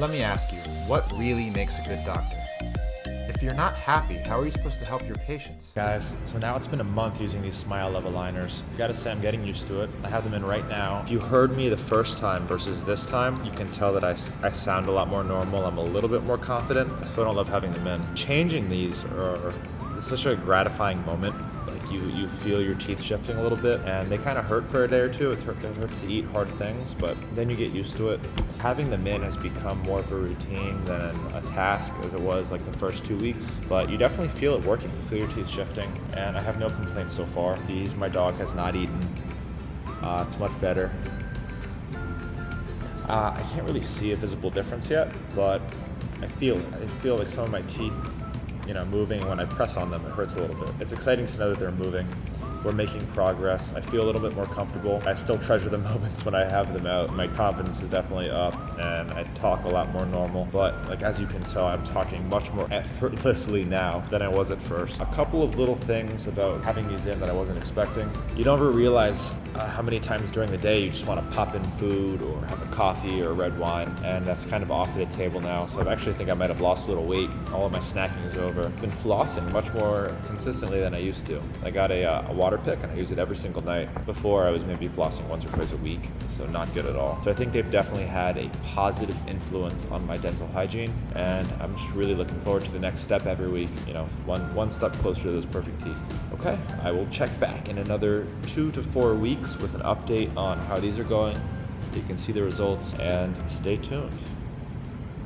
let me ask you, what really makes a good doctor? If you're not happy, how are you supposed to help your patients? Guys, so now it's been a month using these Smile Level liners. Gotta say, I'm getting used to it. I have them in right now. If you heard me the first time versus this time, you can tell that I sound a lot more normal. I'm a little bit more confident. I still don't love having them in. Changing these it's such a gratifying moment. Like you feel your teeth shifting a little bit, and they kind of hurt for a day or two. It hurts to eat hard things, but then you get used to it. Having them in has become more of a routine than a task as it was like the first 2 weeks, but you definitely feel it working. You feel your teeth shifting, and I have no complaints so far. These my dog has not eaten. It's much better. I can't really see a visible difference yet, but I feel it. I feel like some of my teeth moving. When I press on them, it hurts a little bit. It's exciting to know that they're moving. We're making progress. I feel a little bit more comfortable. I still treasure the moments when I have them out. My confidence is definitely up, and I talk a lot more normal. But like as you can tell, I'm talking much more effortlessly now than I was at first. A couple of little things about having these in that I wasn't expecting. You don't ever realize how many times during the day you just want to pop in food or have a coffee or red wine, and that's kind of off the table now. So I actually think I might have lost a little weight. All of my snacking is over. I've been flossing much more consistently than I used to. I got a water pick, and I use it every single night. Before, I was maybe flossing once or twice a week, so not good at all. So I think they've definitely had a positive influence on my dental hygiene, and I'm just really looking forward to the next step every week. One step closer to those perfect teeth. Okay, I will check back in another 2 to 4 weeks with an update on how these are going. You can see the results, and stay tuned.